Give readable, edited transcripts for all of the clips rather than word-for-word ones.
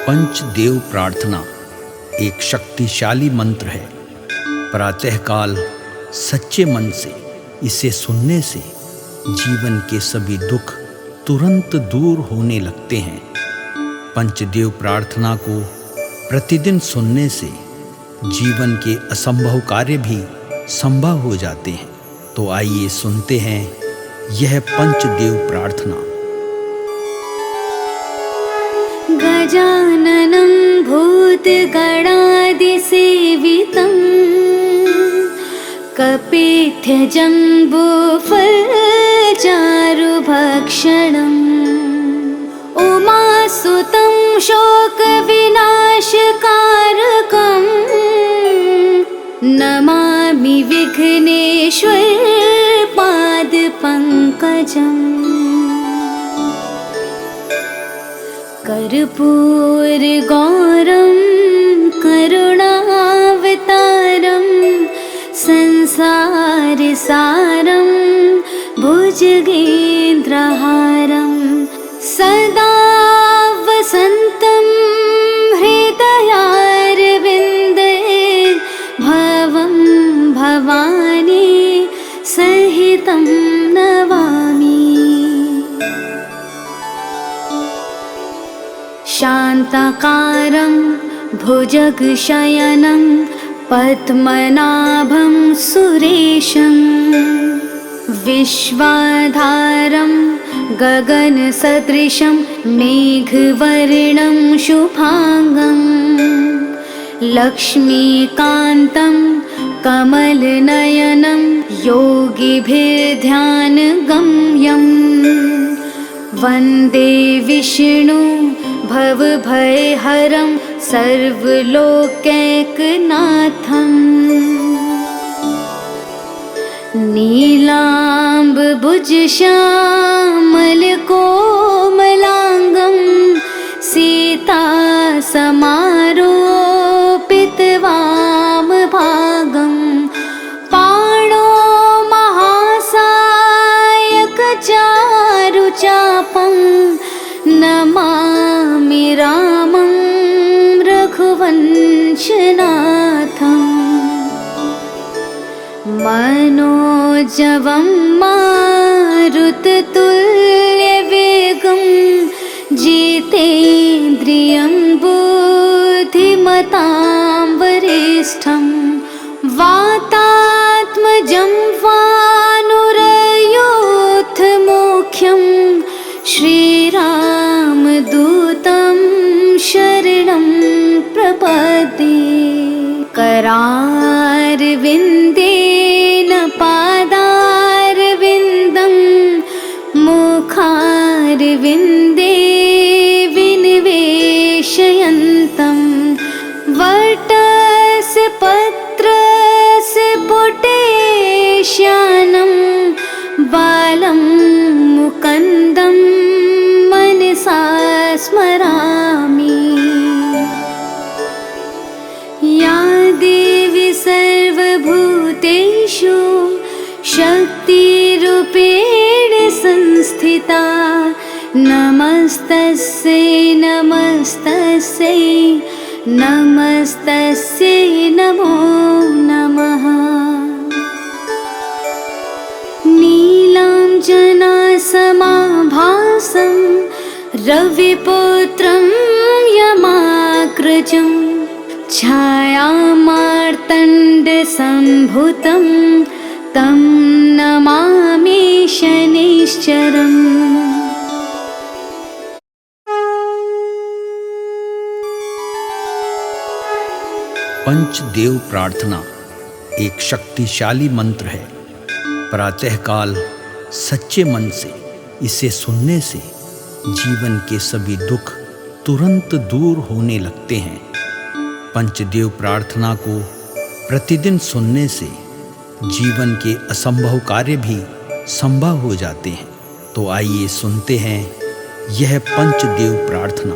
पंचदेव प्रार्थना एक शक्तिशाली मंत्र है। प्रातःकाल सच्चे मन से इसे सुनने से जीवन के सभी दुख तुरंत दूर होने लगते हैं। पंचदेव प्रार्थना को प्रतिदिन सुनने से जीवन के असंभव कार्य भी संभव हो जाते हैं। तो आइए सुनते हैं यह पंचदेव प्रार्थना। गजाननं भूतगणादिसेवितं कपित्थजम्बूफलचारुभक्षणम् उमासुतं शोकविनाशकारकम् नमामि विघ्नेश्वरपादपङ्कजम्। कर्पूरगौरं करुणावतारं संसारसारं भुजगेन्द्रहारं सदा वसन्तं हृदयारविन्दे भवं भवानी सहितं नमामि। शान्ताकारं भुजगशयनं पद्मनाभं सुरेशं विश्वाधारं गगनसदृशं मेघवर्णं शुभांगं लक्ष्मीकान्तं कमलनयनं योगिभिर्ध्यानगम्यं वन्दे विष्णु भवभयहरं सर्वलोकैकनाथम्। नीलाम्बुजश्यामलकोमलाङ्गं सीतासमारोपितवामभागं पाणो महासायकचारुचापं नमामि रामं रघुवंशनाथम्। मनोजवं मारुततुल्यवेगं जितेन्द्रियं बुद्धिमतां वरिष्ठं वातात्मजं वानुरयूथमुख्यं श्रीरामदूतं शरणं प्रपद्ये। करारविन्देन पादारविन्दं मुखारविन्दे विनिवेशयन्तं वटस्य पत्रस्य पुटेश्यानं बालं मुकुन्दं मनसा स्मरामि। या देवी सर्वभूतेषु शक्तिरूपेण संस्थिता नमस्तस्यै नमस्तस्यै नमस्तस्यै नमो नमः। नीलाञ्जनासमाभासं रविपुत्रं यमाग्रजं छायामार्तण्डसम्भुतं तं नमामि शनैश्चरम्। पंचदेव प्रार्थना एक शक्तिशाली मंत्र है। प्रातःकाल सच्चे मन से इसे सुनने से जीवन के सभी दुख तुरंत दूर होने लगते हैं। पंचदेव प्रार्थना को प्रतिदिन सुनने से जीवन के असंभव कार्य भी संभव हो जाते हैं। तो आइए सुनते हैं यह पंचदेव प्रार्थना।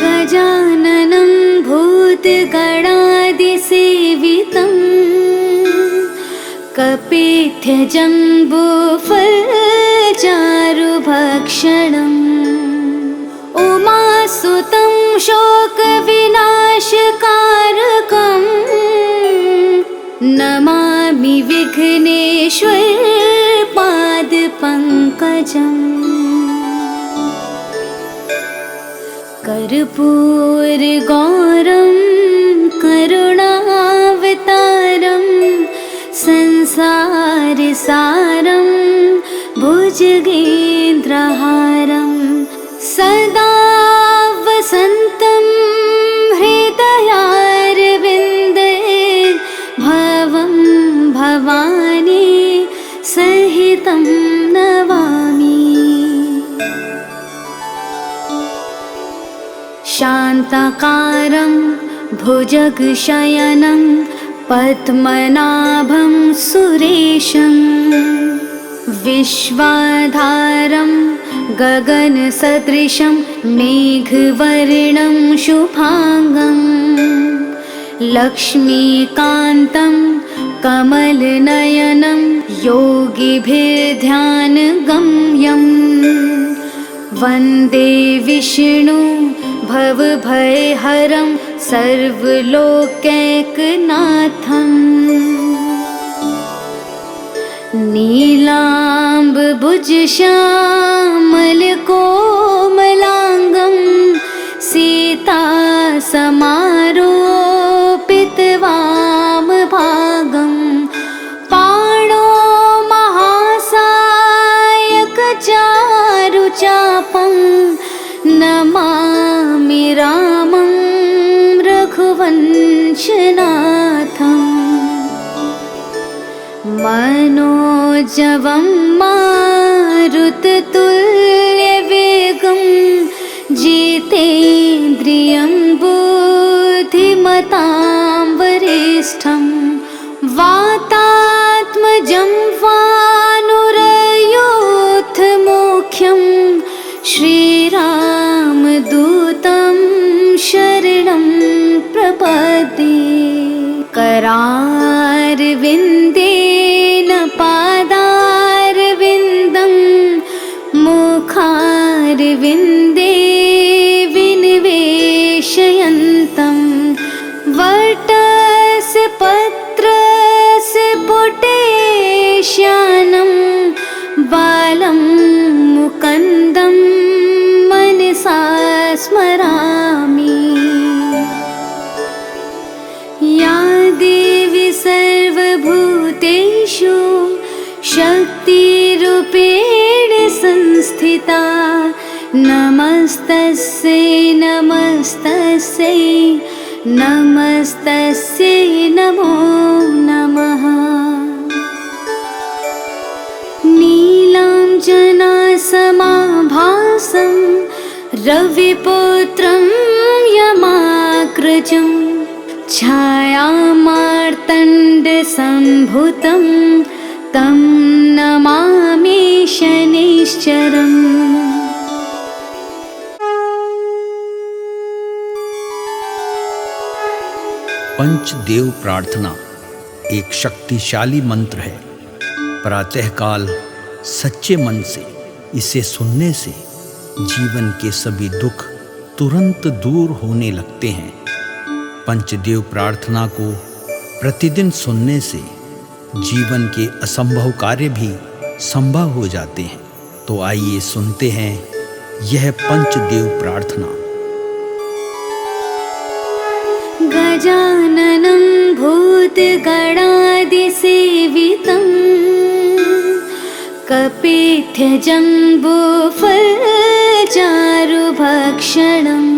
गजाननं भूतगणादिसेवितं कपित्थजम्बूफलचारुभक्षणम् उमासुतं शोकविनाशकारकम् नमामि विघ्नेश्वर पादपङ्कजम्। कर्पूरगौरं करुणावतारं संसारसारं भुजगेन्द्रहारं सदा वसन्तं हृदयारविन्दे भवं भवानी सहितं नमामि। शान्ताकारं भुजगशयनं पद्मनाभं सुरेशं विश्वाधारं गगनसदृशं मेघवर्णं शुभांगं लक्ष्मीकान्तं कमलनयनं योगिभिर्ध्यानगम्यं वन्दे विष्णु भवभयहरं सर्वलोकैकनाथम्। नीलाम्बुजश्यामलकोमलाङ्गं सीतासमारोपितवामभागं पाणो महासायकचारुचापं नमामि रामं रघुवंशनाथम्। मनोजवं मारुततुल्यवेगं जितेन्द्रियं बुद्धिमतां वरिष्ठं वातात्मजं वानुरयोधमुख्यं श्रीरामदूतं शरणं प्रपद्ये। करारविन्देन पादारविन्दं मुखारविन्दे विनिवेशयन्तं वटस्य पत्रस्य पुटेश्यानं बालं मुकुन्दं मनसा स्मरामि। या देवी सर्वभूतेषु शक्तिरूपेण संस्थिता नमस्तस्यै नमस्तस्यै नमस्तस्यै नमो नमः। नीलाञ्जनासमाभासं रविपुत्रं यमाग्रजं छायामार्तण्डसम्भुतं तं नमामि शनैश्चरम्। पंचदेव प्रार्थना एक शक्तिशाली मंत्र है। प्रातःकाल सच्चे मन से इसे सुनने से जीवन के सभी दुख तुरंत दूर होने लगते हैं। पंचदेव प्रार्थना को प्रतिदिन सुनने से जीवन के असंभव कार्य भी संभव हो जाते हैं। तो आइए सुनते हैं यह पंचदेव प्रार्थना। गजाननं भूतगणादिसेवितं कपित्थजम्बूफलचारुभक्षणम्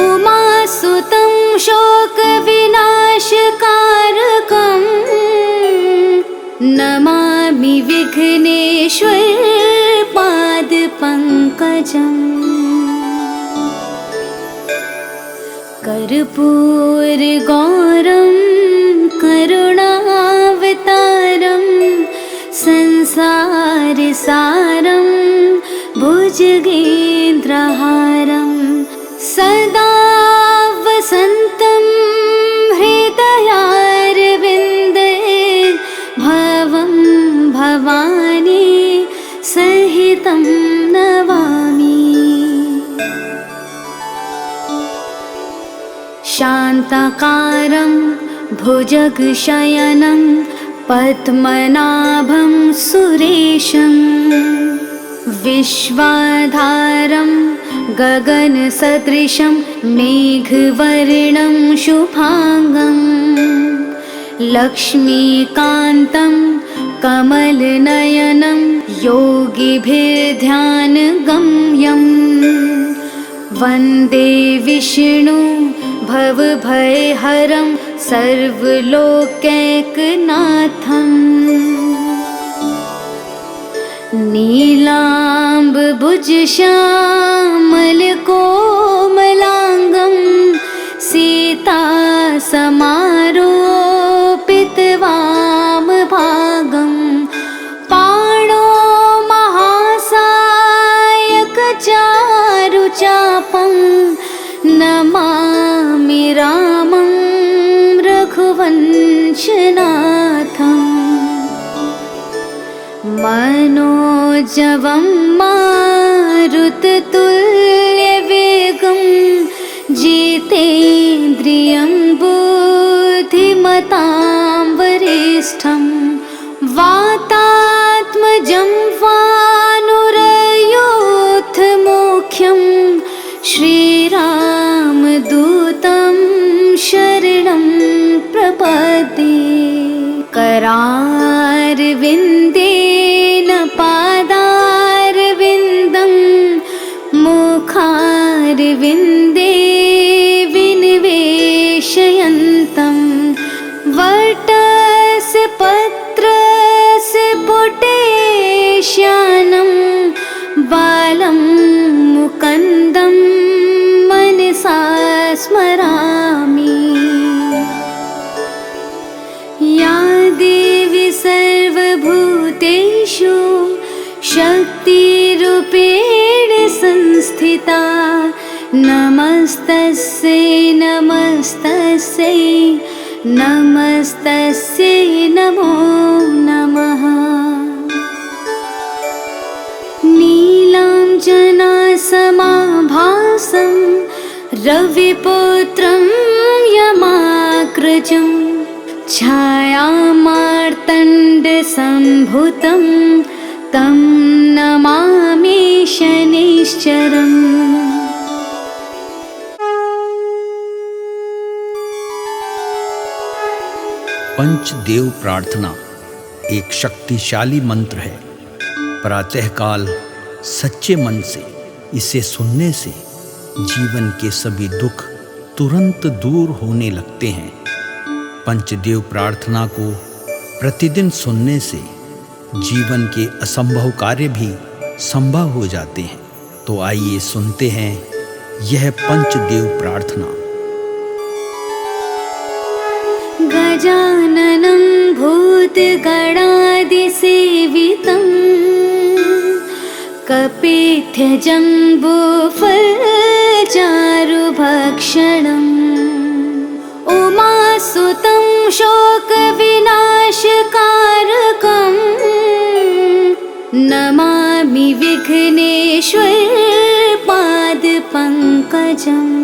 उमासुतं शोकविनाशकारकम् नमामि विघ्नेश्वर पादपङ्कजम्। कर्पूरगौरं करुणावतारं संसारसारं भुजगेन्द्रहारं सदा वसन्तं हृदयारविन्दे भवं भवानी सहितं नमामि। शान्ताकारं भुजगशयनं पद्मनाभं सुरेशं विश्वाधारं गगनसदृशं मेघवर्णं शुभांगं लक्ष्मीकान्तं कमलनयनं योगिभिर्ध्यानगम्यं वन्दे विष्णु भवभयहरं सर्वलोकैकनाथम् नीलाम्बुजश्यामलकोमलाङ्गं सीतासमारोपितवामभागं पाणो महासायकचारुचापं नमामि रामं रघुवंशनाथम् मनोजवं मारुततुल्यवेगं जितेन्द्रियं बुद्धिमतां वरिष्ठं वातात्मजं वानुरयूथमुख्यं श्रीरामदूतं शरणं प्रपद्ये करारविन्देन पादारविन्दं मुखारविन्दे विनिवेशयन्तं वटस्य पत्रस्य पुटेश्यानं बालं मुकुन्दं मनसा स्मरामि। या देवी सर्वभूतेषु शक्तिरूपेण संस्थिता नमस्तस्यै नमस्तस्यै नमस्तस्यै नमो नमः। नीलाञ्जनासमाभासं रविपुत्रं यमाग्रजं छायामार्तण्डसम्भुतं तं नमामि शनैश्चरम्। पंचदेव प्रार्थना एक शक्तिशाली मंत्र है। प्रातःकाल सच्चे मन से इसे सुनने से जीवन के सभी दुख तुरंत दूर होने लगते हैं। पंचदेव प्रार्थना को प्रतिदिन सुनने से जीवन के असंभव कार्य भी संभव हो जाते हैं। तो आइए सुनते हैं यह पंचदेव प्रार्थना। गजाननं भूतगणादिसेवितं कपित्थजम्बूफलचारुभक्षणम् उमासुतं शोकविनाशकारकं नमामि विघ्नेश्वर पादपङ्कजम्।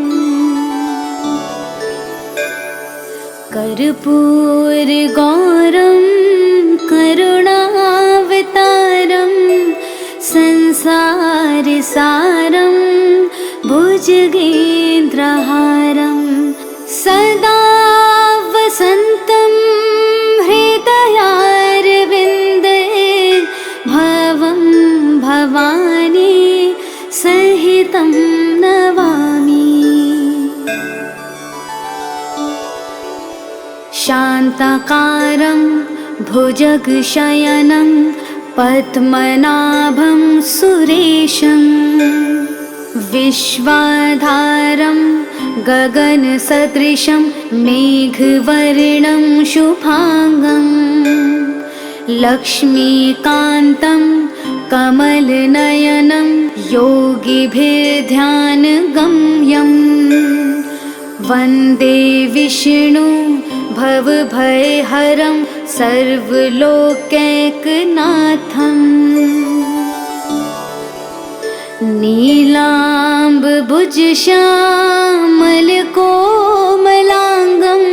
कर्पूरगौरं करुणावतारं संसारसारं भुजगेन्द्रहारं सदा वसन्तं हृदयारविन्दे भवं भवानी सहितं नमामि। शान्ताकारं भुजगशयनं पद्मनाभं सुरेशं विश्वाधारं गगनसदृशं मेघवर्णं शुभांगं लक्ष्मीकान्तं कमलनयनं योगिभिर्ध्यानगम्यं वन्दे विष्णु भवभयहरं सर्वलोकैकनाथम्। नीलाम्ब भुजश्यामलकोमलाङ्गं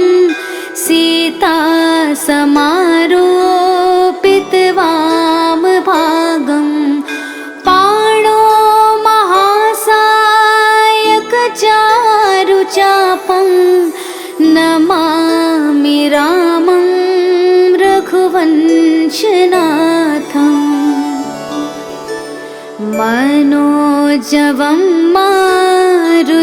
सीता समारोपितवामभागं पाणो महासायकचारुचापं नमामि रामं रघुवंशनाथम् मनोजवं मारुततुल्यवेगं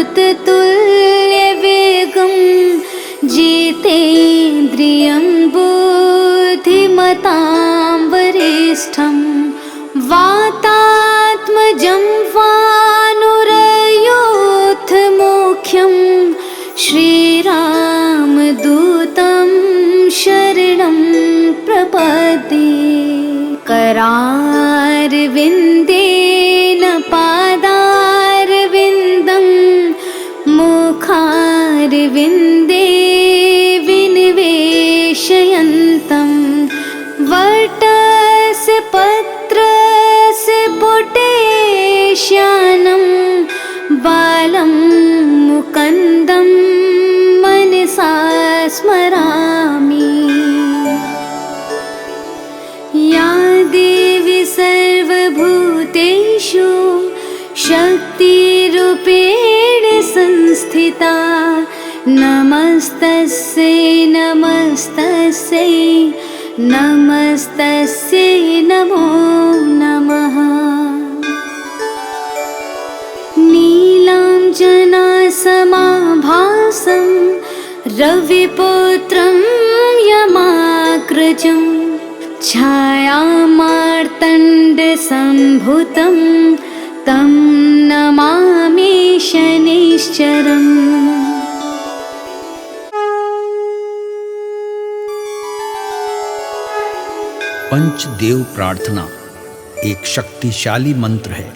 जितेन्द्रियं बुद्धिमतां वरिष्ठं वातात्मजं वानुरयोधमुख्यं श्रीरामदूतं शरणं प्रपद्ये करारविन्देन पादारविन्दं मुखारविन्दे विनिवेशयन्तं वटस्य पत्रस्य पुटेश्यानं बालं मुकुन्दं मनसा स्मरामि। या देवी सर्वभूतेषु शक्तिरूपेण संस्थिता नमस्तस्यै नमस्तस्यै नमस्तस्यै नमो नमः। नीलाञ्जनासमाभासं रविपुत्रं यमाग्रजं छायामार्तण्डसम्भुतं तं नमामि शनैश्चरम्। पंचदेव प्रार्थना एक शक्तिशाली मंत्र है।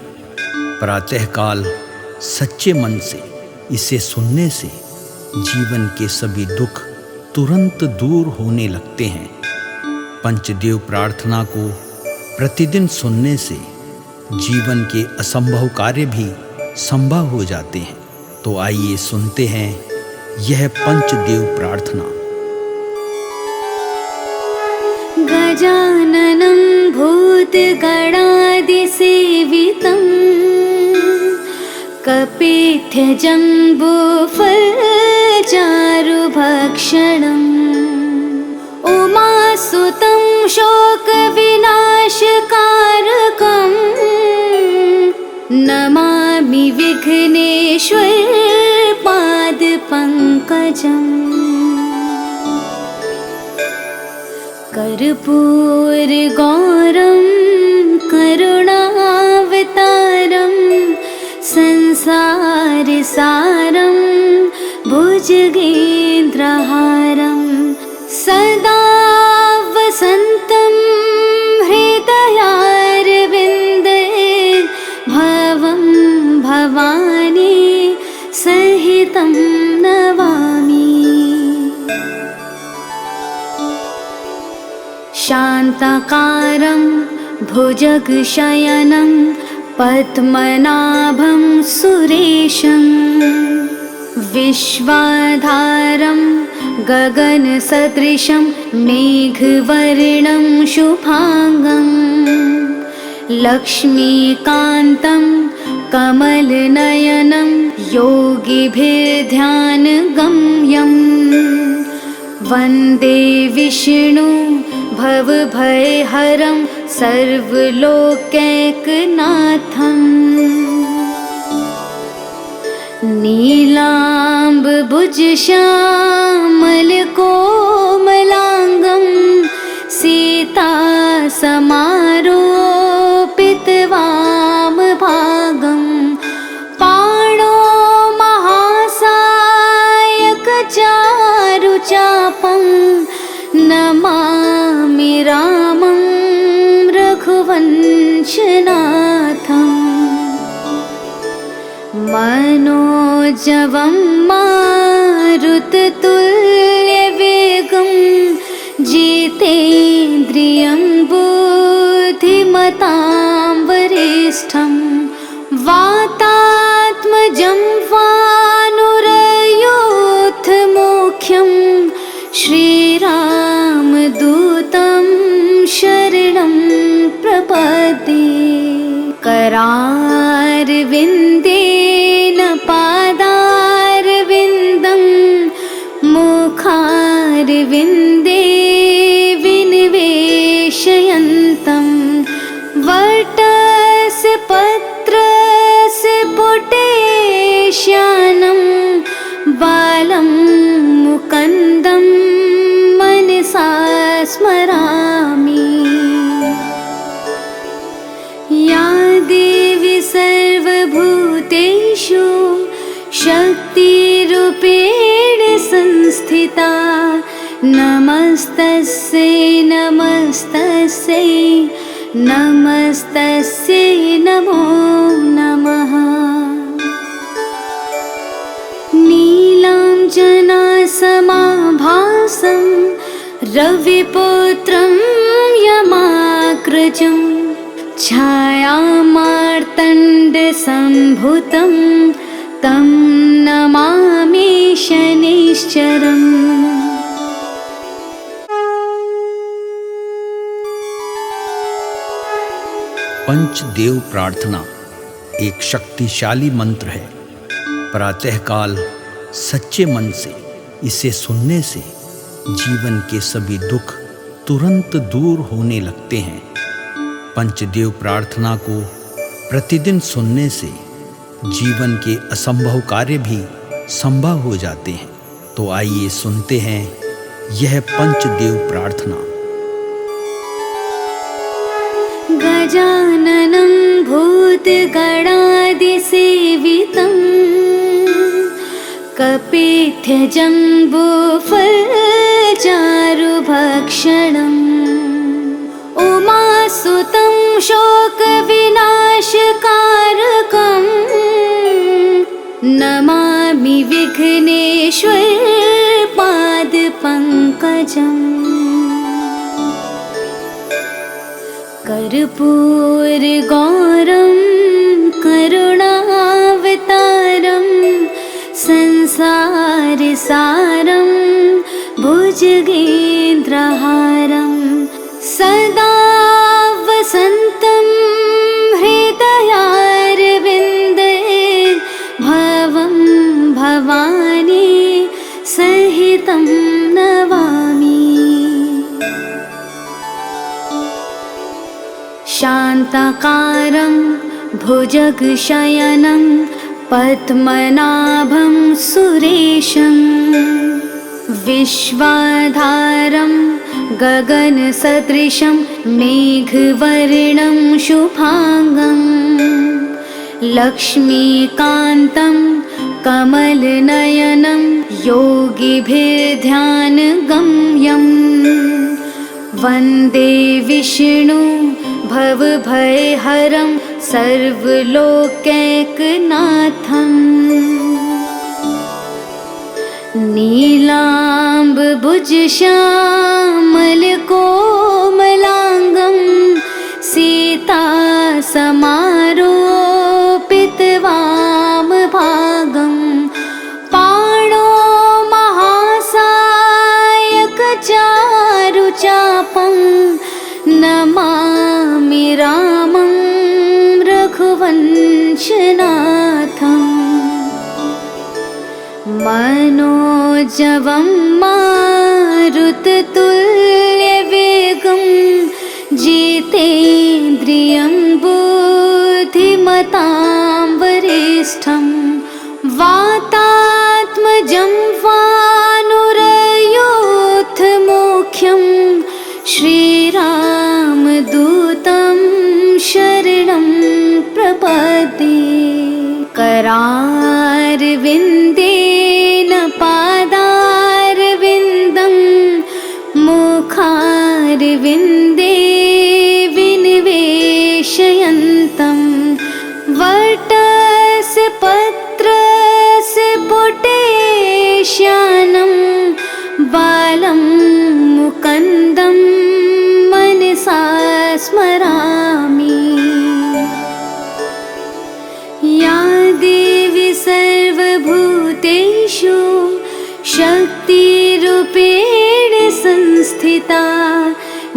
प्रातःकाल सच्चे मन से इसे सुनने से जीवन के सभी दुख तुरंत दूर होने लगते हैं। पंचदेव प्रार्थना को प्रतिदिन सुनने से जीवन के असंभव कार्य भी संभव हो जाते हैं। तो आइए सुनते हैं यह पंचदेव प्रार्थना। गजाननं भूतगणादिसेवितं कपित्थजम्बूफलचारुभक्षणम् उमासुतं शोकविनाशकारकं नमामि विघ्नेश्वर पादपङ्कजम्। कर्पूरगौरं करुणावतारं संसारसारं भुजगेन्द्रहारं सदा वसन्तं हृदयारविन्दे भवं भवानी सहितं नमामि। शान्ताकारं भुजगशयनं पद्मनाभं सुरेशं विश्वाधारं गगनसदृशं मेघवर्णं शुभांगं लक्ष्मीकान्तं कमलनयनं योगिभिर्ध्यानगम्यं वन्दे विष्णु भवभयहरं सर्वलोकैकनाथम्। नीलाम्बुजश्यामलकोमलाङ्गं सीता समारोपितवामभागं पाणो महासायकचारुचापं नमामि रामं रघुवंशनाथम्। मनोजवं मारुततुल्यवेगं जितेन्द्रियं बुद्धिमतां वरिष्ठं वातात्मजं प्रपद्ये करारविन्देन पादारविन्दं मुखारविन्दे विनिवेशयन्तं वटस्य पत्रस्य पुटेश्यानं बालं मुकुन्दं मनसा स्मरामि। या देवी सर्वभूतेषु शक्तिरूपेण संस्थिता नमस्तस्यै नमस्तस्यै नमस्तस्यै नमो नमः। नीलाञ्जनासमाभासं रविपुत्रं यमाग्रजं छायामार्तण्डसम्भुतं तं नमामि शनैश्चरम्। पंचदेव प्रार्थना एक शक्तिशाली मंत्र है। प्रातःकाल सच्चे मन से इसे सुनने से जीवन के सभी दुख तुरंत दूर होने लगते हैं। पंचदेव प्रार्थना को प्रतिदिन सुनने से जीवन के असंभव कार्य भी संभव हो जाते हैं। तो आइए सुनते हैं यह पंचदेव प्रार्थना। गजाननं भूतगणादिसेवितं कपित्थजम्बूफलचारुभक्षणम् उमासुतं शोकविनाशकारकं नमामि विघ्नेश्वर पादपङ्कजम्। कर्पूरगौरं करुणावतारं संसारसारं भुजगेन्द्रहारं सदा वसन्तं हृदयारविन्दे भवं भवानी सहितं नमामि। शान्ताकारं भुजगशयनं पद्मनाभं सुरेशं विश्वाधारं गगनसदृशं मेघवर्णं शुभांगं लक्ष्मीकान्तं कमलनयनं योगिभिर्ध्यानगम्यं वन्दे विष्णु भवभयहरं सर्वलोकैकनाथम्। नीलाम्बुजश्यामलकोमलाङ्गं सीतासमारोपितवामभागं पाणो महासायकचारुचापं नमामि रामं रघुवंशनाथम्। मनोजवं मारुततुल्यवेगं जितेन्द्रियं बुद्धिमतां वरिष्ठं वातात्मजं वानुरयोधमुख्यं श्रीरामदूतं शरणं प्रपद्ये करारविन्देन पादारविन्दं मुखारविन्दे विनिवेशयन्तं वटस्य पत्रस्य पुटेश्यानं बालं मुकुन्दं मनसा स्मरामि। या देवी सर्वभूतेषु शक्तिरूपेण संस्थिता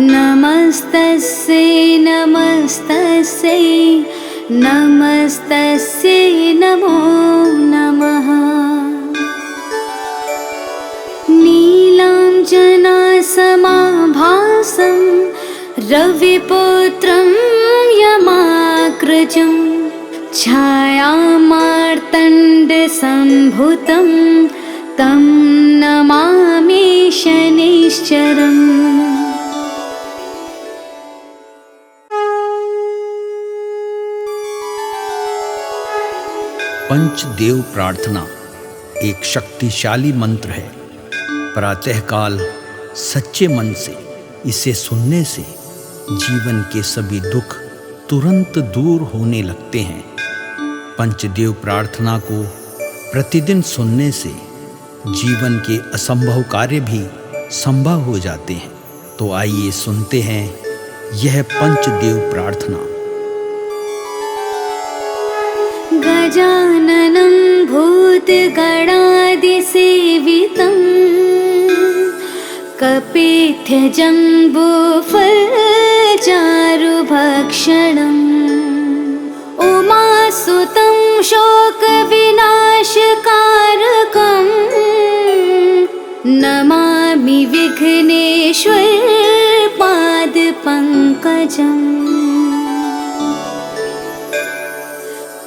नमस्तस्यै नमस्तस्यै नमस्तस्यै नमो नमः। नीलाञ्जनासमाभासं रविपुत्रं यमाग्रजं छायामार्तण्डसम्भुतं तं नमामि शनैश्चरम्। पंचदेव प्रार्थना एक शक्तिशाली मंत्र है। प्रातःकाल सच्चे मन से इसे सुनने से जीवन के सभी दुख तुरंत दूर होने लगते हैं। पंचदेव प्रार्थना को प्रतिदिन सुनने से जीवन के असंभव कार्य भी संभव हो जाते हैं। तो आइए सुनते हैं यह पंचदेव प्रार्थना। गजाननं भूतगणादिसेवितं कपित्थजम्बूफलचारुभक्षणम् उमासुतं शोकविनाशकारकं नमामि विघ्नेश्वरपादपङ्कजम्।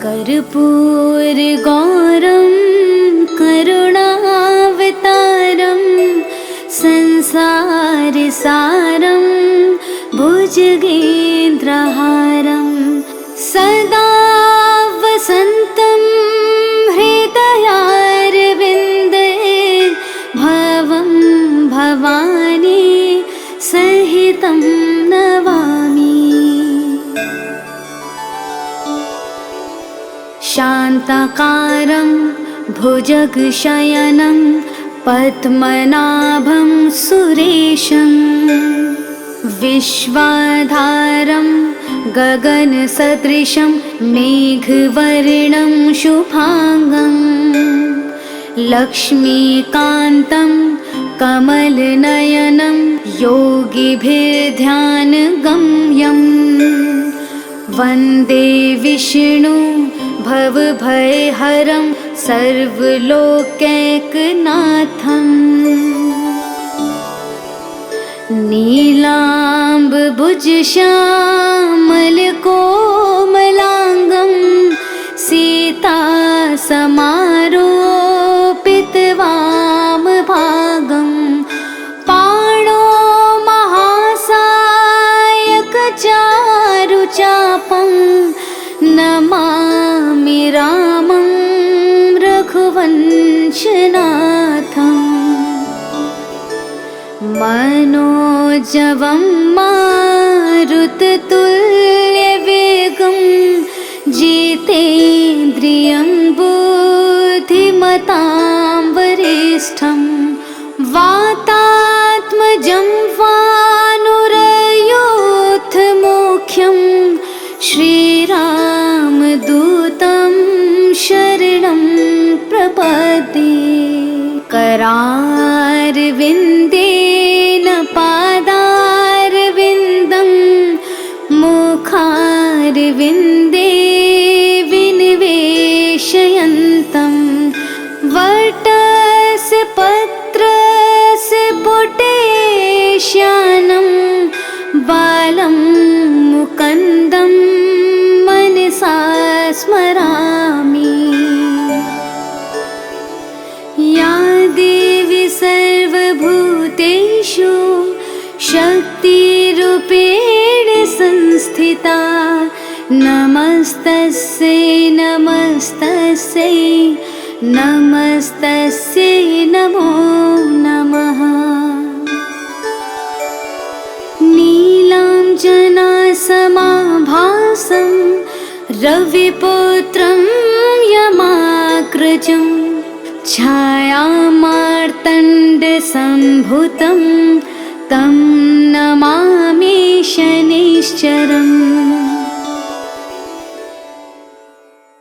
कर्पूरगौरं करुणावतारं संसारसारं भुजगेन्द्रहारं सदा वसन्तं हृदयारविन्दे भवं भवानी सहितं नमामि। शान्ताकारं भुजगशयनं पद्मनाभं सुरेशं विश्वाधारं गगनसदृशं मेघवर्णं शुभांगं लक्ष्मीकान्तं कमलनयनं योगिभिर्ध्यानगम्यं वन्दे विष्णु भवभयहरं सर्वलोकैकनाथम्। नीलाम्बुजश्यामलकोमलाङ्गं सीतासमारोपितवामभागं पाणो महासायकचारुचापं नमामि रामं रघुवंशनाथम्। मनोजवं मारुततुल्यवेगं जितेन्द्रियं बुद्धिमतां वरिष्ठं वातात्मजं वानुरयोधमुख्यं श्रीरामदूतं शरणं प्रपद्ये। करारविन्देन पादारविन्दं मुखारविन्दे विनिवेशयन्तं वटस्य पत्रस्य पुटेश्यानं बालं मुकुन्दं मनसा स्मरामि। या देवी सर्वभूतेषु शक्तिरूपेण संस्थिता नमस्तस्यै नमस्तस्यै नमस्तस्यै नमो नमः। नीलाञ्जनासमाभासं रविपुत्रं यमाग्रजं छायामार्तण्डसम्भुतं तं नमामि शनैश्चरम्।